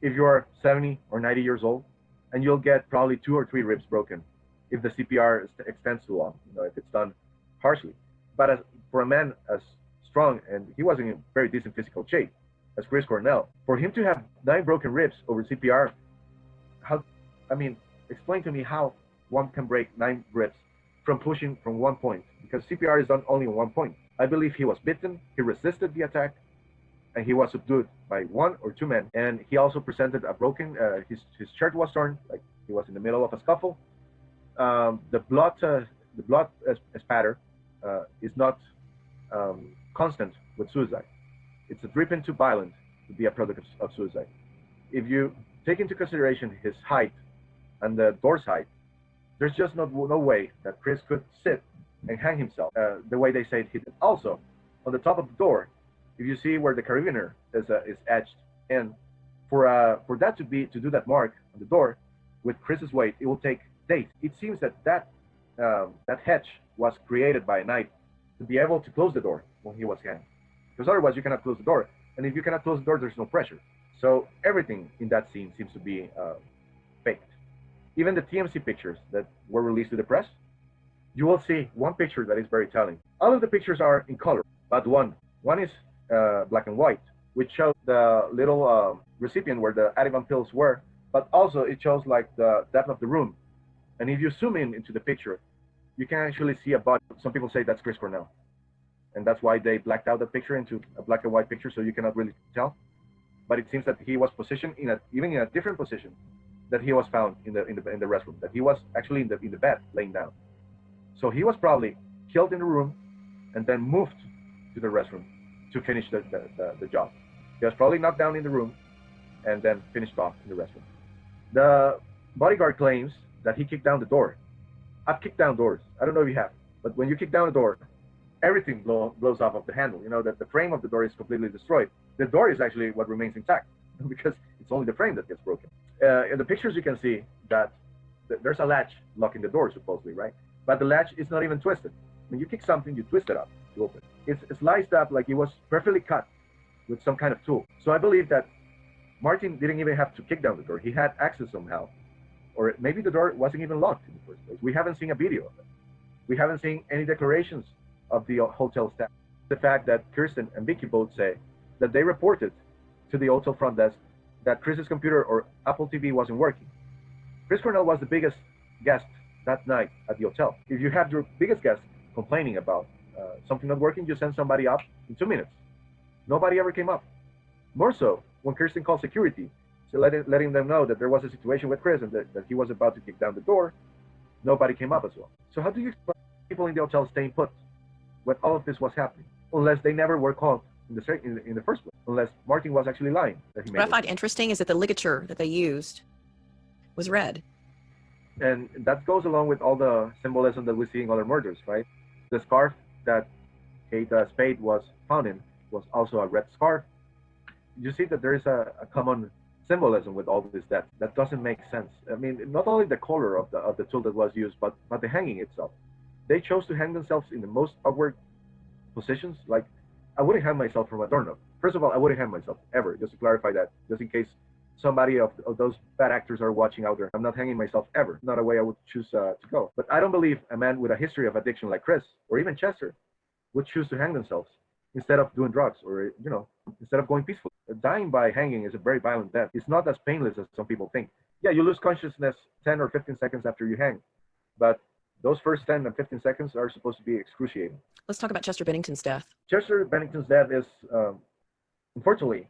Speaker 7: if you're 70 or 90 years old, and you'll get probably 2 or 3 ribs broken if the CPR extends too long, if it's done harshly. But for a man as strong, and he was in very decent physical shape, as Chris Cornell, for him to have 9 broken ribs over CPR, explain to me how one can break 9 ribs from pushing from one point, because CPR is done only on one point. I believe he was bitten, he resisted the attack, and he was subdued by 1 or 2 men. And he also presented a broken, his shirt was torn, like he was in the middle of a scuffle. The blood spatter is not constant with suicide. It's a dripping too violent to be a product of suicide. If you take into consideration his height and the door's height, there's just no way that Chris could sit and hang himself the way they say he did. Also, on the top of the door, if you see where the carabiner is etched, and for that to do that mark on the door with Chris's weight, it will take days. It seems that hedge was created by a knife to be able to close the door when he was hanged, because otherwise you cannot close the door, and if you cannot close the door, there's no pressure. So everything in that scene seems to be faked. Even the TMZ pictures that were released to the press, you will see one picture that is very telling. All of the pictures are in color, but one is black and white, which shows the little recipient where the Ativan pills were, but also it shows like the depth of the room. And if you zoom in into the picture, you can actually see a body. Some people say that's Chris Cornell. and that's why they blacked out the picture into a black and white picture, so you cannot really tell. But it seems that he was positioned even in a different position that he was found in the restroom. That he was actually in the bed, laying down. So he was probably killed in the room, and then moved to the restroom to finish the job. He was probably knocked down in the room, and then finished off in the restroom. The bodyguard claims that he kicked down the door. I've kicked down doors. I don't know if you have, but when you kick down a door, everything blows off of the handle. You know that the frame of the door is completely destroyed. The door is actually what remains intact because it's only the frame that gets broken. In the pictures, you can see that there's a latch locking the door, supposedly, right? But the latch is not even twisted. When you kick something, you twist it up to open. It's sliced up like it was perfectly cut with some kind of tool. So I believe that Martin didn't even have to kick down the door. He had access somehow. Or maybe the door wasn't even locked in the first place. We haven't seen a video of it. We haven't seen any declarations of the hotel staff. The fact that Kirsten and Vicky both say that they reported to the hotel front desk that Chris's computer or Apple TV wasn't working. Chris Cornell was the biggest guest that night at the hotel. If you have your biggest guest complaining about something not working, you send somebody up in 2 minutes. Nobody ever came up. More so when Kirsten called security, so letting them know that there was a situation with Chris and that he was about to kick down the door, nobody came up as well. So how do you explain people in the hotel staying put when all of this was happening? Unless they never were called in the first place. Unless Martin was actually lying that he made
Speaker 12: What I find interesting is that the ligature that they used was red.
Speaker 7: And that goes along with all the symbolism that we see in other murders, right? The scarf that Kate Spade was found in was also a red scarf. You see that there is a common symbolism with all this death that doesn't make sense. I mean, not only the color of the tool that was used, but the hanging itself. They chose to hang themselves in the most awkward positions. Like, I wouldn't hang myself from a doorknob. First of all, I wouldn't hang myself ever, just to clarify that, just in case somebody of those bad actors are watching out there. I'm not hanging myself ever. Not a way I would choose to go. But I don't believe a man with a history of addiction like Chris, or even Chester, would choose to hang themselves instead of doing drugs, or, instead of going peaceful. Dying by hanging is a very violent death. It's not as painless as some people think. Yeah, you lose consciousness 10 or 15 seconds after you hang, but those first 10 and 15 seconds are supposed to be excruciating.
Speaker 12: Let's talk about Chester Bennington's death.
Speaker 7: Chester Bennington's death is, unfortunately,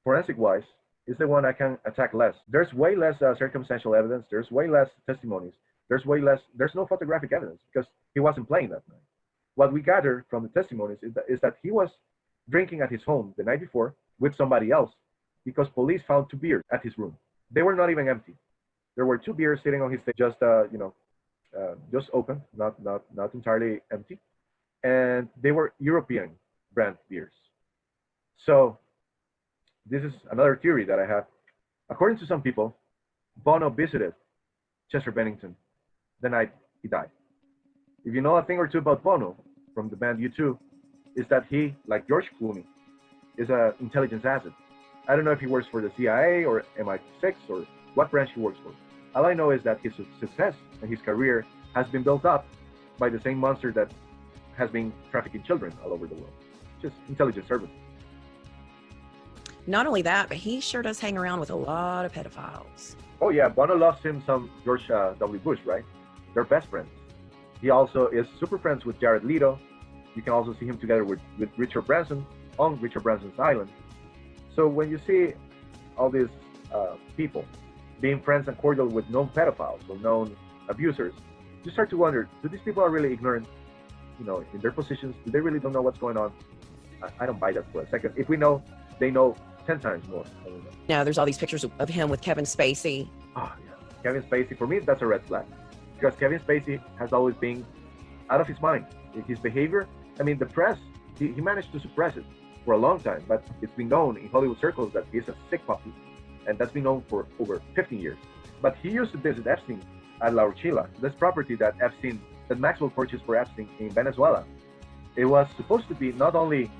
Speaker 7: forensic-wise, is the one I can attack less. There's way less circumstantial evidence. There's way less testimonies. There's no photographic evidence because he wasn't playing that night. What we gather from the testimonies is that he was drinking at his home the night before with somebody else because police found 2 beers at his room. They were not even empty. There were 2 beers sitting on his table, just open, not entirely empty. And they were European brand beers. So this is another theory that I have. According to some people, Bono visited Chester Bennington the night he died. If you know a thing or two about Bono from the band U2, is that he, like George Clooney, is an intelligence asset. I don't know if he works for the CIA or MI6 or what branch he works for. All I know is that his success and his career has been built up by the same monster that has been trafficking children all over the world. Just intelligence service.
Speaker 12: Not only that, but he sure does hang around with a lot of pedophiles.
Speaker 7: Oh yeah, Bono loves him some George W. Bush, right? They're best friends. He also is super friends with Jared Leto. You can also see him together with Richard Branson on Richard Branson's island. So when you see all these people being friends and cordial with known pedophiles or known abusers, you start to wonder, do these people are really ignorant, in their positions? Do they really don't know what's going on? I don't buy that for a second. If we know, they know 10 times more.
Speaker 12: Now, there's all these pictures of him with Kevin Spacey.
Speaker 7: Oh, yeah. Kevin Spacey, for me, that's a red flag. Because Kevin Spacey has always been out of his mind. His behavior, the press, he managed to suppress it for a long time, but it's been known in Hollywood circles that he's a sick puppy. And that's been known for over 15 years. But he used to visit Epstein at La Rochila, this property that Maxwell purchased for Epstein in Venezuela. It was supposed to be not only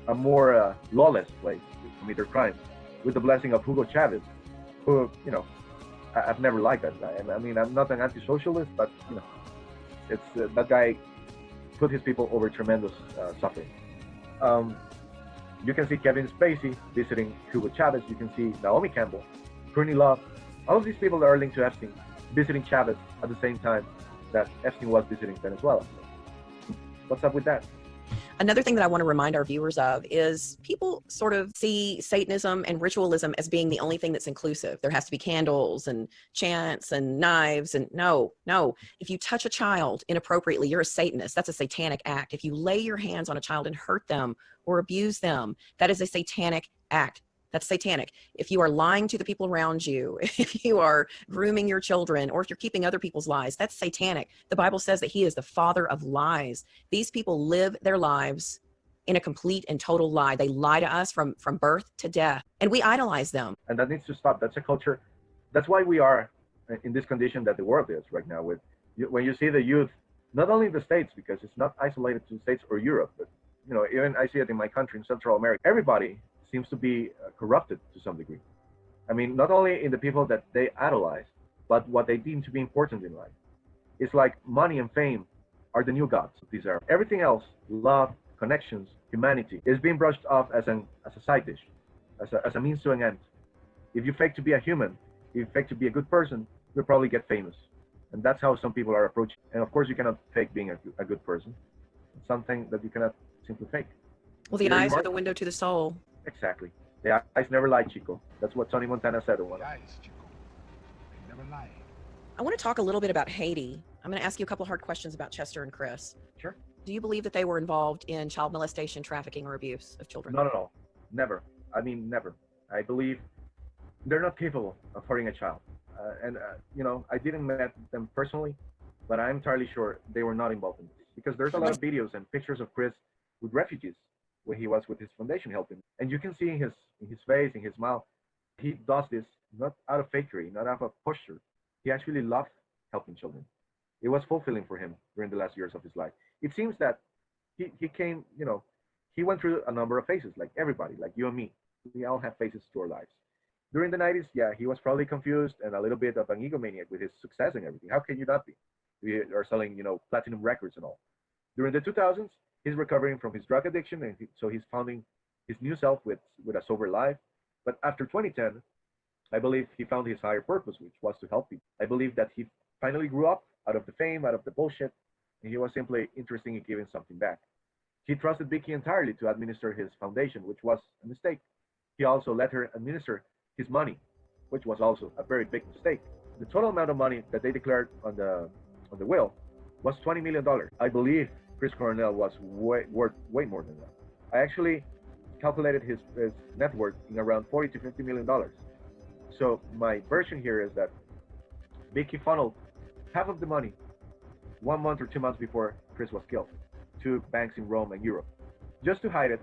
Speaker 7: a more lawless place to commit their crimes, with the blessing of Hugo Chavez, who, I've never liked that guy. I'm not an anti-socialist, but, it's that guy put his people over tremendous suffering. You can see Kevin Spacey visiting Hugo Chavez. You can see Naomi Campbell, Courtney Love, all of these people that are linked to Epstein visiting Chavez at the same time that Epstein was visiting Venezuela. What's up with that?
Speaker 12: Another thing that I want to remind our viewers of is people sort of see Satanism and ritualism as being the only thing that's inclusive. There has to be candles and chants and knives. And no. If you touch a child inappropriately, you're a Satanist. That's a satanic act. If you lay your hands on a child and hurt them or abuse them, that is a satanic act. That's satanic. If you are lying to the people around you, if you are grooming your children, or if you're keeping other people's lies, that's satanic. The Bible says that he is the father of lies. These people live their lives in a complete and total lie. They lie to us from birth to death, and we idolize them.
Speaker 7: And that needs to stop. That's a culture. That's why we are in this condition that the world is right now. When you see the youth, not only in the States, because it's not isolated to the States or Europe, but even I see it in my country, in Central America. Everybody seems to be corrupted to some degree. I mean, not only in the people that they idolize, but what they deem to be important in life. It's like money and fame are the new gods. These are everything else, love, connections, humanity, is being brushed off as a side dish, as a means to an end. If you fake to be a human, if you fake to be a good person, you'll probably get famous. And that's how some people are approaching. And of course, you cannot fake being a good person. It's something that you cannot simply fake.
Speaker 12: Well, the eyes are the window to the soul.
Speaker 7: Exactly. The eyes never lie, Chico. That's what Tony Montana said.
Speaker 12: I want to talk a little bit about Haiti. I'm going to ask you a couple hard questions about Chester and Chris.
Speaker 7: Sure.
Speaker 12: Do you believe that they were involved in child molestation, trafficking, or abuse of children?
Speaker 7: Not at all. Never. I mean, never. I believe they're not capable of hurting a child. I didn't meet them personally, but I'm entirely sure they were not involved in this, because there's a lot of videos and pictures of Chris with refugees when he was with his foundation helping. And you can see in his face, in his mouth, he does this not out of fakery, not out of posture. He actually loved helping children. It was fulfilling for him during the last years of his life. It seems that he came, he went through a number of phases, like everybody, like you and me. We all have phases to our lives. During the 90s, yeah, he was probably confused and a little bit of an egomaniac with his success and everything. How can you not be? We are selling, platinum records and all. During the 2000s, he's recovering from his drug addiction, and so he's founding his new self with a sober life. But after 2010, I believe he found his higher purpose, which was to help people. I believe that he finally grew up out of the fame, out of the bullshit, and he was simply interested in giving something back. He trusted Vicky entirely to administer his foundation, which was a mistake. He also let her administer his money, which was also a very big mistake. The total amount of money that they declared on the will was $20 million. I believe Chris Cornell was worth way more than that. I actually calculated his net worth in around $40 to $50 million. So my version here is that Vicky funneled half of the money 1 month or 2 months before Chris was killed to banks in Rome and Europe, just to hide it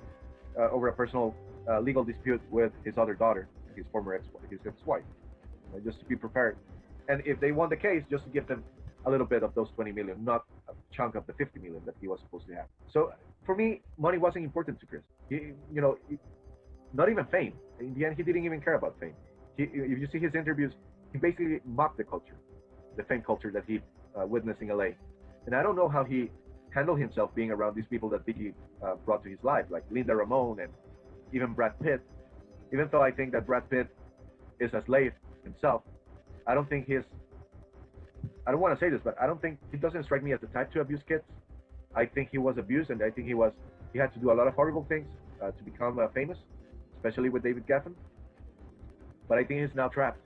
Speaker 7: over a personal legal dispute with his other daughter, his ex-wife, just to be prepared. And if they won the case, just to give them a little bit of those 20 million, not a chunk of the 50 million that he was supposed to have. So for me, money wasn't important to Chris. Not even fame. In the end, he didn't even care about fame. If you see his interviews, he basically mocked the culture, the fame culture that he witnessed in LA. And I don't know how he handled himself being around these people that Vicky brought to his life, like Linda Ramon and even Brad Pitt. Even though I think that Brad Pitt is a slave himself, I don't want to say this, but I don't think he doesn't strike me as the type to abuse kids. I think he was abused, and I think he had to do a lot of horrible things to become famous, especially with David Geffen. But I think he's now trapped.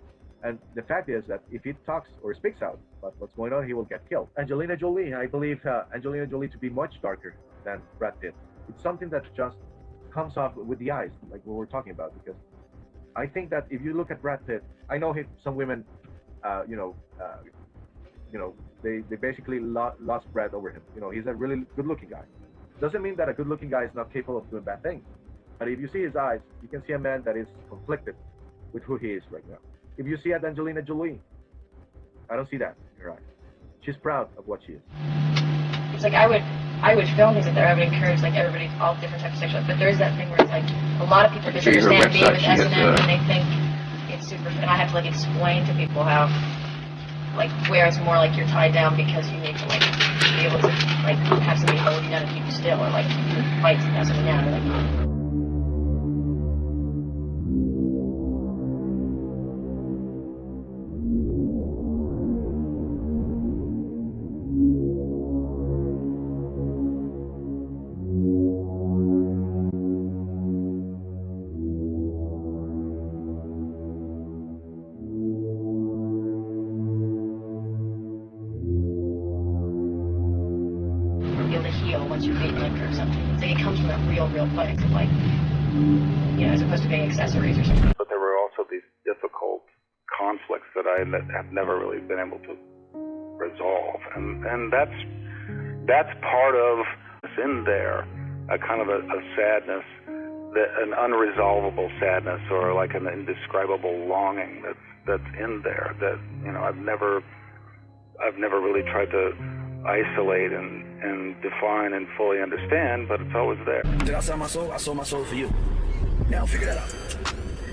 Speaker 7: And the fact is that if he talks or speaks out about what's going on, he will get killed. Angelina Jolie, I believe Angelina Jolie to be much darker than Brad Pitt. It's something that just comes off with the eyes, like we were talking about, because I think that if you look at Brad Pitt, I know some women, they basically lost Brad over him. He's a really good-looking guy. Doesn't mean that a good-looking guy is not capable of doing bad things. But if you see his eyes, you can see a man that is conflicted with who he is right now. If you see at Angelina Jolie, I don't see that in her eyes. She's proud of what she is.
Speaker 19: It's like I would film things like that. I would encourage like everybody, all different types of sexual. But there's that thing where it's like a lot of people misunderstand being with S&M and they think it's super. And I have to like explain to people how, like, where it's more like you're tied down because you need to like be able to like have somebody hold you down and keep you still, or like fight and have something down. Like, of like, as opposed to being accessories or something.
Speaker 10: But there were also these difficult conflicts that I have never really been able to resolve, and that's part of what's in there, a kind of a sadness, an unresolvable sadness, or like an indescribable longing that's in there that I've never really tried to isolate and define and fully understand, but it's always there.
Speaker 20: Did I sell my soul? I sold my soul for you. Now figure that out.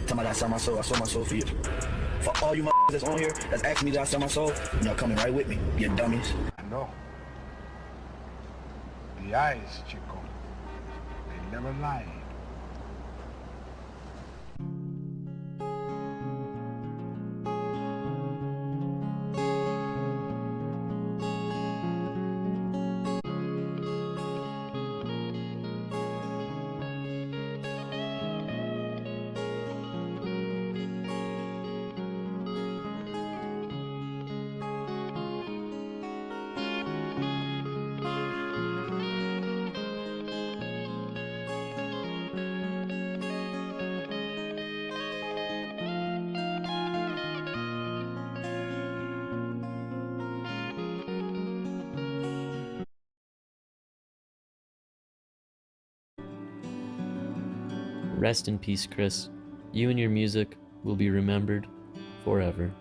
Speaker 20: Tell me that I sell my soul. I sold my soul for you. For all you that's on here that's asking me that I sell my soul, y'all coming right with me, you dummies.
Speaker 11: No. The eyes, Chico. They never lie.
Speaker 8: Rest in peace, Chris. You and your music will be remembered forever.